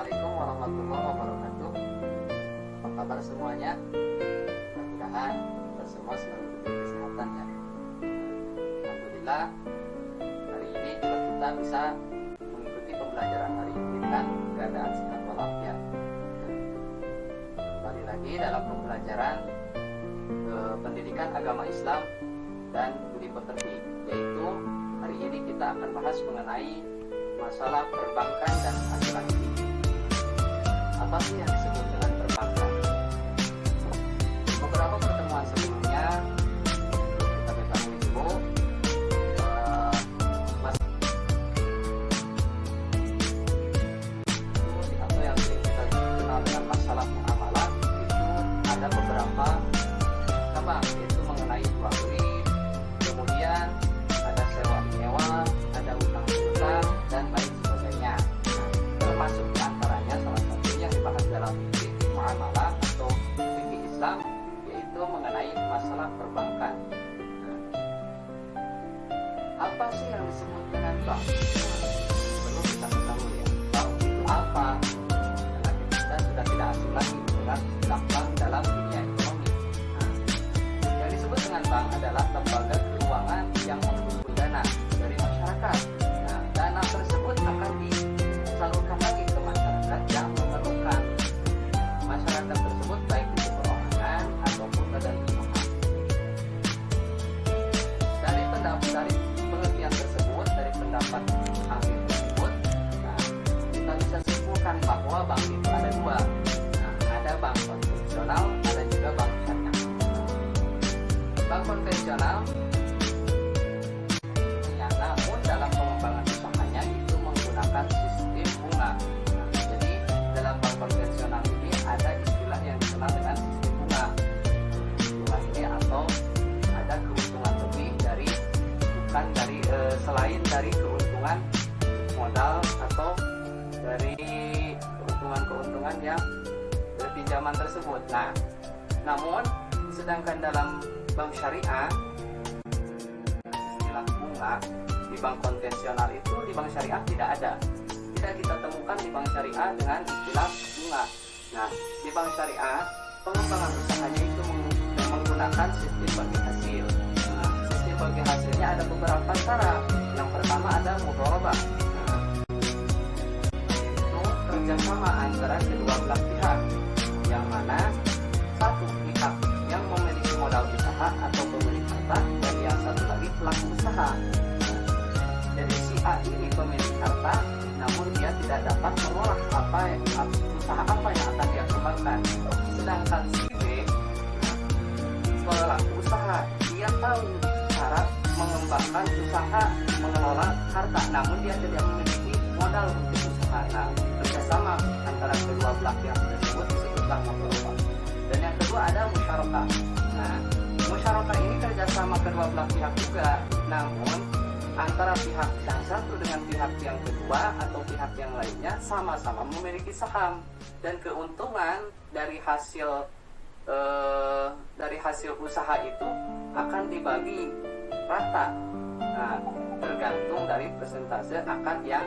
Assalamualaikum warahmatullahi wabarakatuh. Apa kabar semuanya? Mudah-mudahan kita semua selalu diberi kesehatan ya. Alhamdulillah, hari ini juga kita bisa mengikuti pembelajaran hari ini dengan keadaan sehat walafiat. Kembali lagi dalam pembelajaran pendidikan agama Islam dan budi pekerti, yaitu hari ini kita akan bahas mengenai masalah perbankan dan asuransi. Apa sih yang disebut dengan perbankan? Beberapa pertemuan sebelumnya kita ketahui dulu atau yang sering kita kenal dengan masalah muamalah itu ada beberapa cabang, yaitu mengenai jual beli, kemudian ada sewa menyewa, ada utang piutang dan lain sebagainya. Termasuk diantaranya salah satu yang dibahas dalam fikih muamalah atau fikih Islam, yaitu mengenai masalah perbankan. Apa sih yang disebut dengan bank? Perlu kita ketahui ya, bank itu apa? Karena kita sudah tidak asing lagi dengan istilah bank dalam dunia ekonomi. Yang disebut dengan bank adalah lembaga keuangan yang menghimpun dana dari masyarakat. Dana tersebut akan disalurkan lagi ke masyarakat yang memerlukan. Masyarakat tersebut baik itu perorangan ataupun badan usaha. Dari pengertian tersebut, dari pendapat ahli tersebut, kita bisa simpulkan bahwa bank itu ada dua. Ada bank konvensional, ada juga bank syariah. Bank konvensional, namun dalam pengembangan usahanya itu menggunakan sistem bunga. Jadi dalam bank konvensional ini ada istilah yang dikenal dengan sistem bunga. Bunga ini atau ada keuntungan lebih dari selain dari keuntungan modal atau dari keuntungan yang dari pinjaman tersebut. Namun sedangkan dalam bank syariah istilah bunga di bank konvensional itu di bank syariah tidak ada. Tidak kita temukan di bank syariah dengan istilah bunga. Di bank syariah pengembangan usahanya itu menggunakan sistem bagi hasil. Sistem bagi hasilnya ada beberapa cara. Yang pertama ada mudharabah. Itu kerjasama antara kedua belah pihak, yang mana satu pihak yang memiliki modal usaha atau pemilik harta dan yang satu lagi pelaku usaha. Jadi si A ini pemilik harta, namun dia tidak dapat mengolah usaha apa yang akan dia kembangkan. Sedangkan si B pelaku usaha, dia tahu cara mengembangkan usaha, mengelola harta, namun dia tidak memiliki modal untuk usaha. Kerjasama antara kedua belah pihak tersebut disebutlah mudharabah. Dan yang kedua ada musyarakah. Musyarakah ini kerjasama kedua belah pihak juga, namun antara pihak yang satu dengan pihak yang kedua atau pihak yang lainnya sama-sama memiliki saham, dan keuntungan dari hasil usaha itu akan dibagi rata, tergantung dari persentase akad yang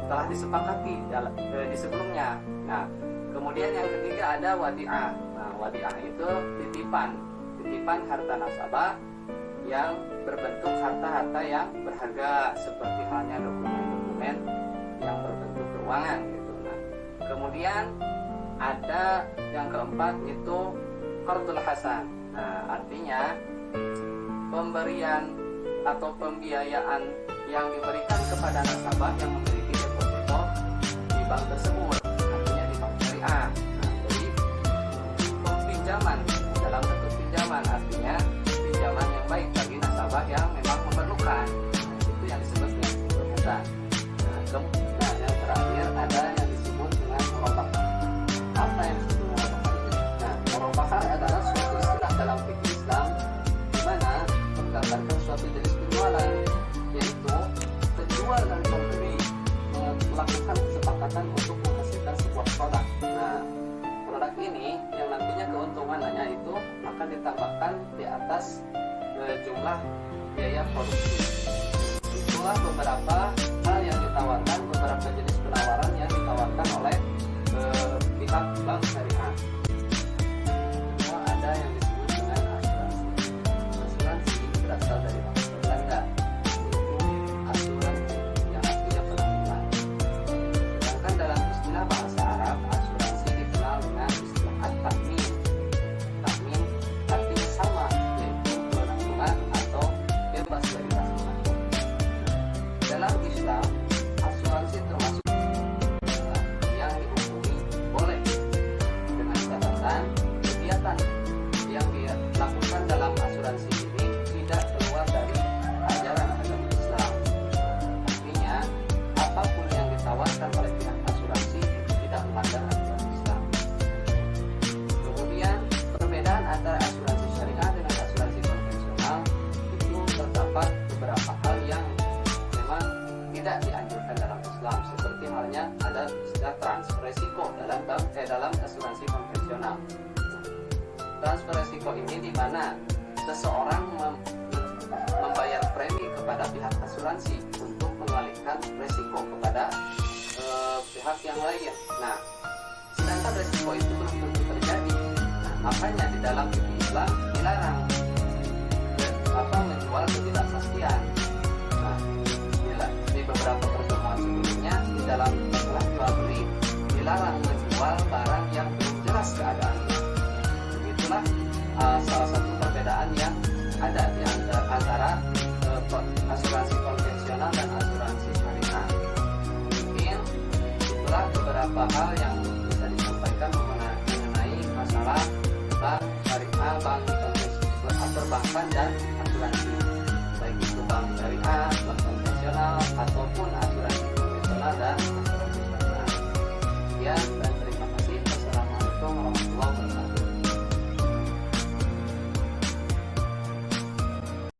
telah disepakati di sebelumnya. Kemudian yang ketiga ada wadi'ah. Wadi'ah itu titipan harta nasabah yang berbentuk harta-harta yang berharga, seperti halnya dokumen-dokumen yang berbentuk keuangan gitu. Kemudian ada yang keempat itu qardul hasan. Artinya pemberian atau pembiayaan yang diberikan kepada nasabah yang memiliki deposito di bank tersebut, artinya di bank syariah. Jadi pinjaman dalam bentuk pinjaman, artinya pinjaman yang baik bagi nasabah yang memang memerlukan. Itu yang disebut dengan qardul hasan. Kemudian yang terakhir ada yang disebut dengan murabahah. Apa yang disebut murabahah? Murabahah adalah suatu istilah dalam fikih Islam di mana menggambarkan suatu jenis penjualan, yaitu penjual dan pembeli melakukan kesepakatan untuk menghasilkan sebuah produk. Produk ini yang nantinya keuntungannya itu akan ditambahkan di atas jumlah biaya produksi. Itulah beberapa hal yang ditawarkan, beberapa jenis penawaran yang ditawarkan oleh pihak bank syariah. Kedua, ada yang disebut dengan asuransi. Asuransi berasal dari bahasa Belanda, yaitu asuran, yang artinya penangguhan. Sedangkan dalam istilah bahasa Arab, asuransi dikenal dengan istilah at-ta'min. Ta'min artinya sama, yaitu penangguhan atau bebas dari rasa takut. Dalam Islam, asuransi termasuk yang dihukumi boleh, dengan catatan kegiatan yang dilakukan dalam asuransi ini tidak keluar dari ajaran agama Islam. Artinya, apapun yang ditawarkan oleh pihak asuransi itu tidak melanggar aturan Islam. Kemudian, perbedaan antara asuransi syariah dengan asuransi konvensional itu terdapat beberapa hal yang memang tidak dianjurkan dalam Islam, seperti halnya ada istilah transfer resiko dalam asuransi konvensional. Transfer resiko ini di mana seseorang membayar premi kepada pihak asuransi untuk mengalihkan resiko kepada pihak yang lain. Nah, sedangkan resiko itu belum tentu terjadi. Nah, makanya di dalam fikih Islam dilarang menjual ketidakpastian. Nah, di beberapa pertemuan sebelumnya di dalam istilah jual beli dilarang menjual barang yang belum jelas keadaannya. Begitulah salah satu perbedaan yang ada di antara asuransi konvensional dan asuransi syariah. Mungkin itulah beberapa hal yang bisa disampaikan mengenai masalah bank syariah, bank perbankan dan asuransi, baik itu bank syariah, bank konvensional ataupun asuransi konvensional dan asuransi syariah. Ya.